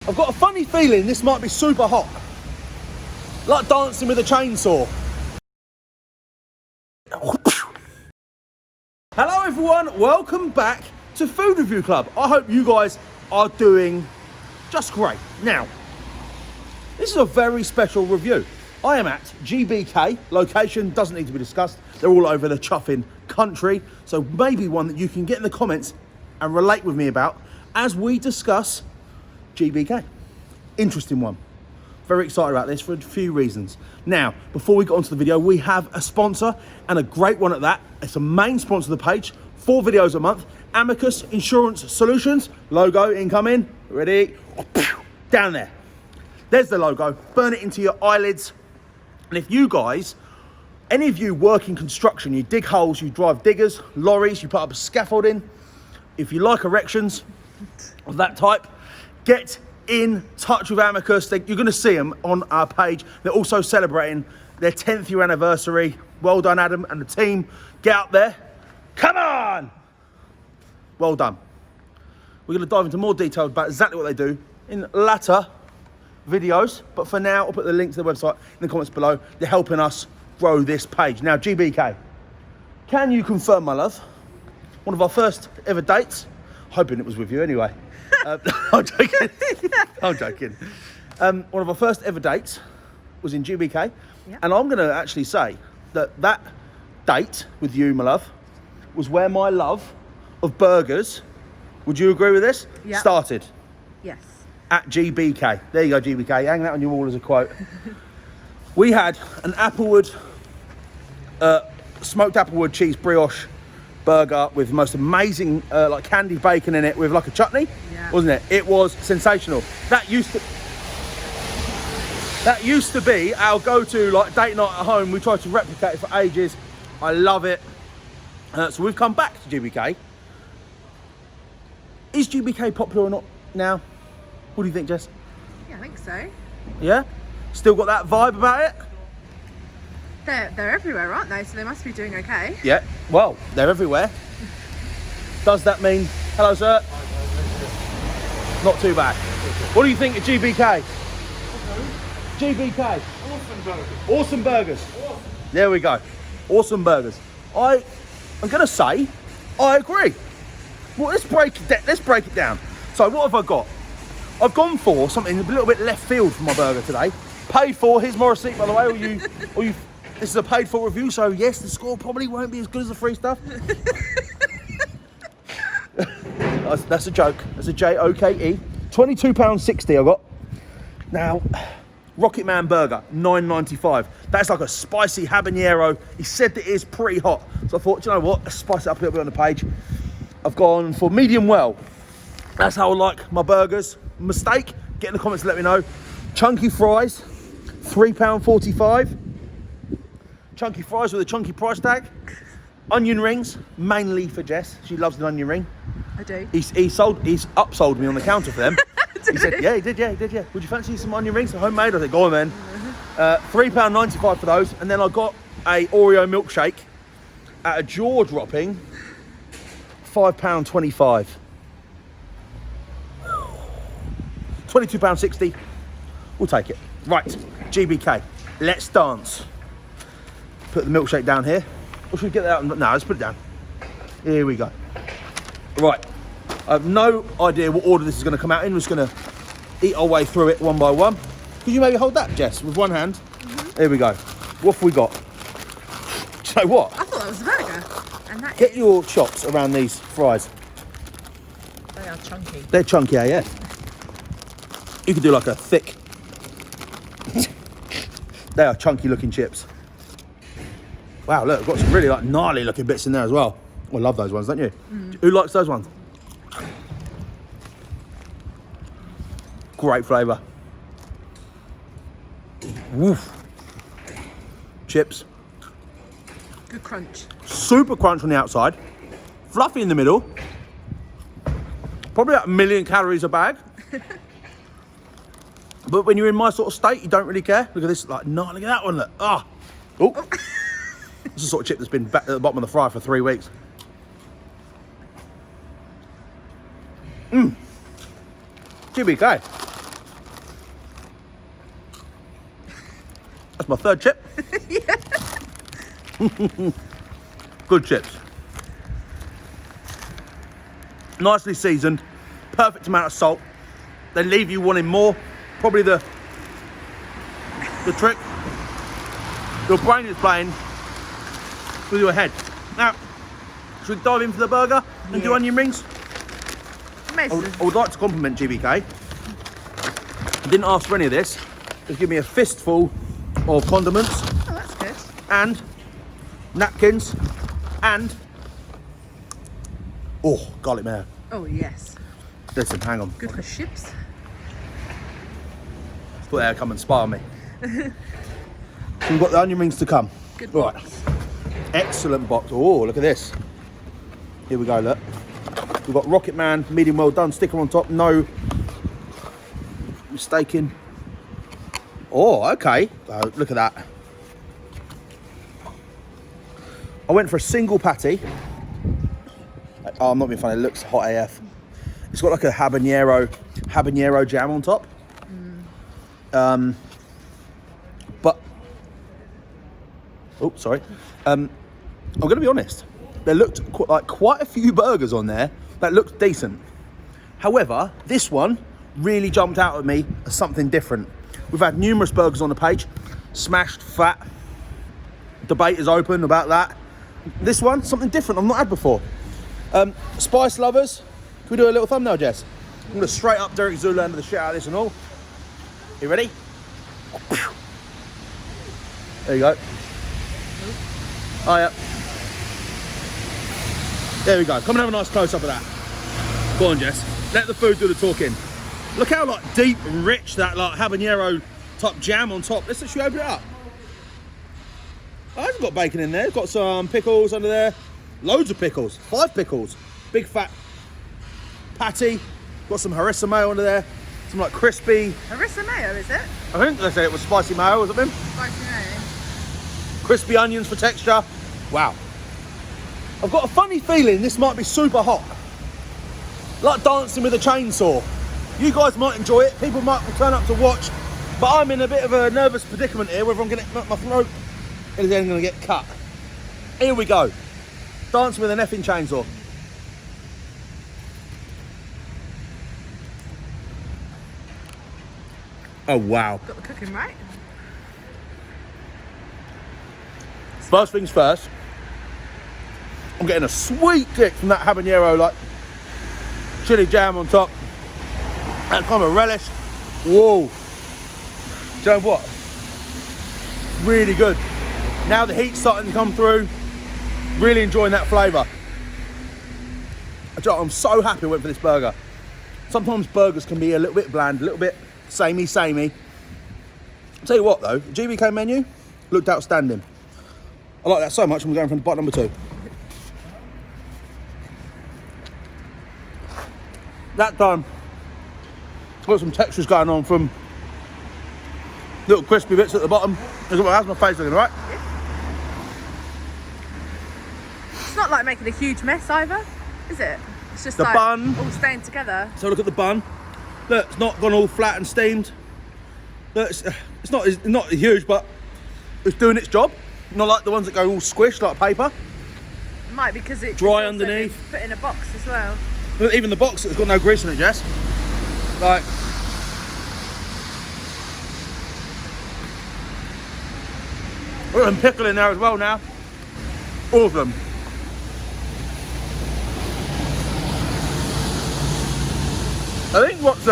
I've got a funny feeling this might be super hot. Like dancing with a chainsaw. Hello everyone, welcome back to Food Review Club. I hope you guys are doing just great. Now, this is a very special review. I am at GBK, location doesn't need to be discussed. They're all over the chuffing country. So maybe one that you can get in the comments and relate with me about as we discuss GBK. Interesting one. Very excited about this for a few reasons. Now, before we get onto the video, we have a sponsor and a great one at that. It's a main sponsor of the page, 4 videos a month. Amicus Insurance Solutions, logo incoming, ready, down there. There's the logo, burn it into your eyelids. And if you guys, any of you work in construction, you dig holes, you drive diggers, lorries, you put up scaffolding, if you like erections of that type, get in touch with Amicus. You're going to see them on our page. They're also celebrating their 10th year anniversary. Well done, Adam and the team. Get out there. Come on! Well done. We're going to dive into more detail about exactly what they do in latter videos. But for now, I'll put the link to the website in the comments below. They're helping us grow this page. Now, GBK, can you confirm, my love, one of our first ever dates? Hoping it was with you anyway. I'm joking. I'm joking. One of our first ever dates was in GBK. Yep. And I'm going to actually say that that date with you, my love, was where my love of burgers, would you agree with this? Yep. Started. Yes. At GBK. There you go, GBK. Hang that on your wall as a quote. We had an applewood, smoked applewood cheese brioche burger with the most amazing like candied bacon in it with like a chutney, yeah. Wasn't it? It was sensational. That used to be our go-to like date night at home. We tried to replicate it for ages. I love it. So we've come back to GBK. Is GBK popular or not now? What do you think, Jess? Yeah, I think so. Yeah? Still got that vibe about it? They're everywhere, aren't they? So they must be doing okay. Yeah, well, they're everywhere. Does that mean, hello sir? Not too bad. What do you think of GBK? GBK. Awesome burgers. Awesome burgers. Awesome. There we go. Awesome burgers. I'm going to say, I agree. Well, let's break it down. So what have I got? I've gone for something a little bit left field for my burger today. Paid for, here's my receipt by the way, this is a paid for review, so yes, the score probably won't be as good as the free stuff. That's a joke. That's a J-O-K-E. £22.60 I got. Now, Rocket Man burger, $9.95. That's like a spicy habanero. He said that it is pretty hot. So I thought, you know what, let's spice it up a little bit on the page. I've gone for medium well. That's how I like my burgers. Mistake, get in the comments to let me know. Chunky fries, £3.45. Chunky fries with a chunky price tag. Onion rings, mainly for Jess. She loves an onion ring. I do. He's upsold me on the counter for them. He said, yeah, he did. Would you fancy some onion rings? Homemade? I said, go on then. £3.95 for those. And then I got a Oreo milkshake at a jaw-dropping £5.25. £22.60. We'll take it. Right, GBK, let's dance. Put the milkshake down here. Or should we get that out? No, let's put it down. Here we go. Right, I have no idea what order this is going to come out in. We're just going to eat our way through it one by one. Could you maybe hold that, Jess, with one hand? Mm-hmm. Here we go. What have we got? Do you know what? I thought that was a burger. And Get your chops around these fries. They are chunky. They're chunky, yeah. You could do like a thick... They are chunky looking chips. Wow, look, I've got some really like gnarly looking bits in there as well. I love those ones, don't you? Mm. Who likes those ones? Great flavour. Woof. Chips. Good crunch. Super crunch on the outside. Fluffy in the middle. Probably like 1 million calories a bag. But when you're in my sort of state, you don't really care. Look at this, like, no, look at that one, look. Ah. Oh. This is the sort of chip that's been back at the bottom of the fryer for 3 weeks. GBK. That's my third chip. Good chips. Nicely seasoned, perfect amount of salt. They leave you wanting more. Probably the trick. Your brain is playing with your head. Now, should we dive into the burger and do onion rings? I would like to compliment GBK. I didn't ask for any of this. Just give me a fistful of condiments. Oh, that's good. And napkins and garlic mayo. Oh, yes. Listen, hang on. Good for chips. Thought they'd come and spy on me. So we've got the onion rings to come. Good Right. box. Excellent box. Oh, look at this. Here we go, look. We've got Rocket Man, medium well done, sticker on top, no mistaking. Oh, okay. Oh, look at that. I went for a single patty. Oh, I'm not being funny, it looks hot AF. It's got like a habanero jam on top. But, oh, sorry. I'm going to be honest. There looked like quite a few burgers on there that looked decent. However, this one really jumped out at me as something different. We've had numerous burgers on the page. Smashed, fat. Debate is open about that. This one, something different I've not had before. Spice lovers, can we do a little thumbnail, Jess? I'm going to straight up Derek Zoolander the shit out of this and all. You ready? There you go. Oh, yeah. There we go. Come and have a nice close-up of that. Go on, Jess. Let the food do the talking. Look how like deep and rich that like habanero top jam on top. Let's actually open it up. Oh, it's got bacon in there. It's got some pickles under there. Loads of pickles. 5 pickles. Big fat patty. Got some harissa mayo under there. Some like crispy. Harissa mayo, is it? I think they said it was spicy mayo or something. Spicy mayo. Crispy onions for texture. Wow. I've got a funny feeling this might be super hot. Like dancing with a chainsaw. You guys might enjoy it. People might turn up to watch. But I'm in a bit of a nervous predicament here, whether I'm going to my throat is then going to get cut. Here we go. Dancing with an effing chainsaw. Oh, wow. Got the cooking right. First things first. I'm getting a sweet kick from that habanero, like chili jam on top. That kind of relish. Whoa. Do you know what? Really good. Now the heat's starting to come through. Really enjoying that flavour. I'm so happy I went for this burger. Sometimes burgers can be a little bit bland, a little bit samey. I'll tell you what though, the GBK menu looked outstanding. I like that so much, I'm going from bottom number 2. That time, got some textures going on from little crispy bits at the bottom. How's my face looking, right? It's not like making a huge mess either, is it? It's just The like bun. all staying together. So look at the bun. Look, it's not gone all flat and steamed. Look, it's not huge, but it's doing its job. Not like the ones that go all squished like paper. It might be because it's Dry also underneath. been put in a box as well. Look, even the box has got no grease in it, Jess. Like, got some pickle in there as well now. All of them. I think what's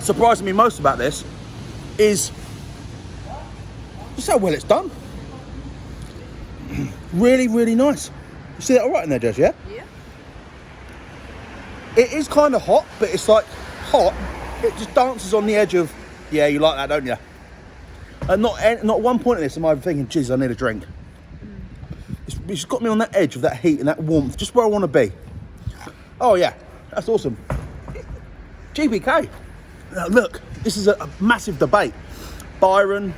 surprising me most about this is just how well it's done. Really, really nice. You see that all right in there, Jess, yeah? Yeah. It is kind of hot, but it's like hot. It just dances on the edge of, yeah, you like that, don't you? And not one point in this am I thinking, geez, I need a drink. It's got me on that edge of that heat and that warmth, just where I want to be. Oh yeah, that's awesome. GBK. Now look, this is a massive debate. Byron,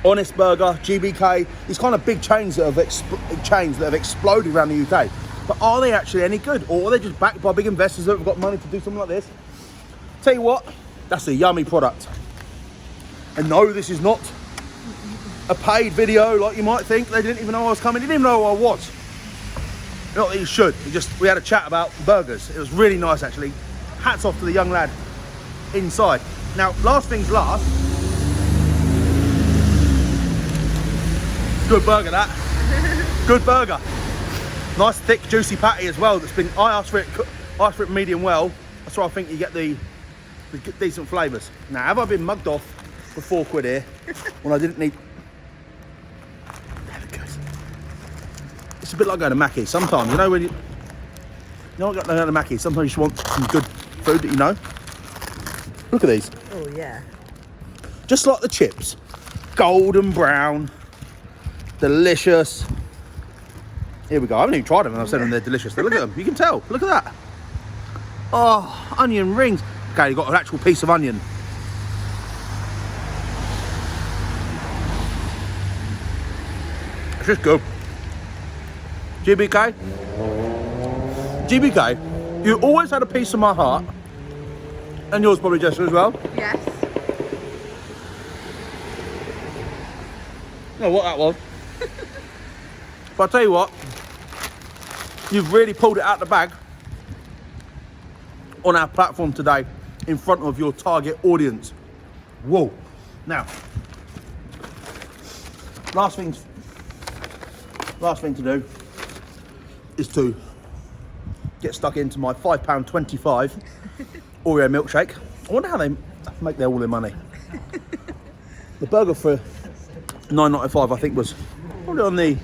Honest Burger, GBK, these kind of big chains that have exploded around the UK. But are they actually any good? Or are they just backed by big investors that have got money to do something like this? Tell you what, that's a yummy product. And no, this is not a paid video like you might think. They didn't even know I was coming. They didn't even know who I was. Not that you should. We had a chat about burgers. It was really nice, actually. Hats off to the young lad inside. Now, last things last. Good burger, that. Good burger. Nice, thick, juicy patty as well. I asked for it medium well. That's why I think you get the decent flavours. Now, have I been mugged off for £4 here when I didn't need? There it goes. It's a bit like going to Mackey's sometimes. You know when you going to Mackey's, sometimes you just want some good food that you know. Look at these. Oh yeah. Just like the chips, golden brown, delicious. Here we go. I haven't even tried them, and I've said them they're delicious. Look at them. You can tell. Look at that. Oh, onion rings. Okay, you've got an actual piece of onion. It's just good. GBK, you always had a piece of my heart, and yours probably, Jessica, as well. Yes. You know what that was. But I'll tell you what, you've really pulled it out the bag on our platform today in front of your target audience. Whoa. Now, last thing to do is to get stuck into my £5.25 Oreo milkshake. I wonder how they make all their money. The burger for £9.95 I think was probably on the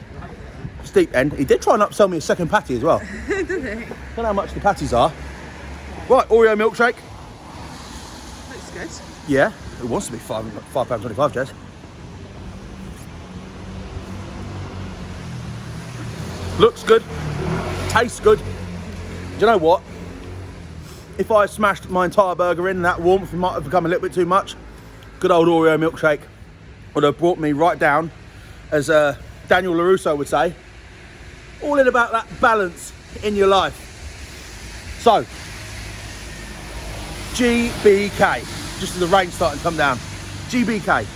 steep end. He did try and upsell me a second patty as well. Did he? Don't know how much the patties are. Right, Oreo milkshake. Looks good. Yeah, it wants to be £5.25, Jess. Looks good, tastes good. Do you know what? If I smashed my entire burger in, that warmth might have become a little bit too much. Good old Oreo milkshake would have brought me right down, as Daniel LaRusso would say. All in about that balance in your life. So, GBK, just as the rain's starting to come down. GBK,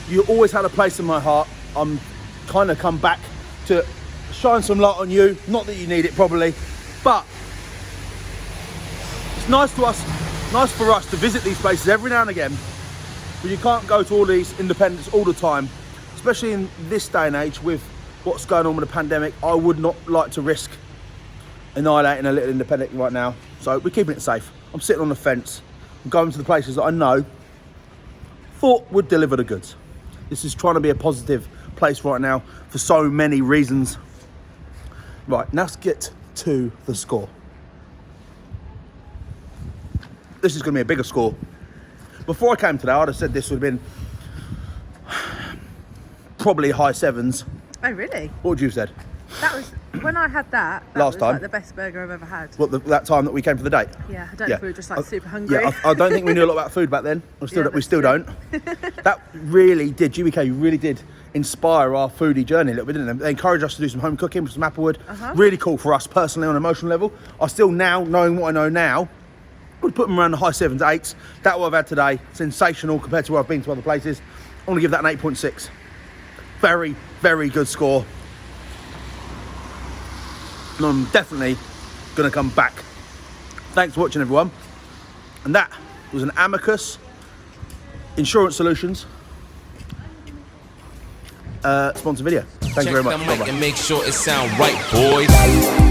you always had a place in my heart. I'm kind of come back to shine some light on you. Not that you need it probably, but it's nice for us to visit these places every now and again. But you can't go to all these independents all the time, especially in this day and age with what's going on with the pandemic. I would not like to risk annihilating a little independent right now. So we're keeping it safe. I'm sitting on the fence. I'm going to the places that I know thought would deliver the goods. This is trying to be a positive place right now for so many reasons. Right, now let's get to the score. This is going to be a bigger score. Before I came today, I'd have said this would have been probably high sevens. Oh really? What would you have said? That was when I had that. Last was time? like the best burger I've ever had. What, that time that we came for the date? Yeah, I don't know if we were just like super hungry. Yeah, I don't think we knew a lot about food back then. We still don't. That really did, GBK really did inspire our foodie journey a little bit, didn't they? They encouraged us to do some home cooking with some Applewood. Really cool for us personally on an emotional level. I still now, knowing what I know now, would put them around the high 7s, 8s. That what I've had today, sensational compared to where I've been to other places. I want to give that an 8.6. Very, very good score. And I'm definitely going to come back. Thanks for watching, everyone. And that was an Amicus Insurance Solutions sponsor video. Thank you very much. Check the mic and make sure it sound right, boys.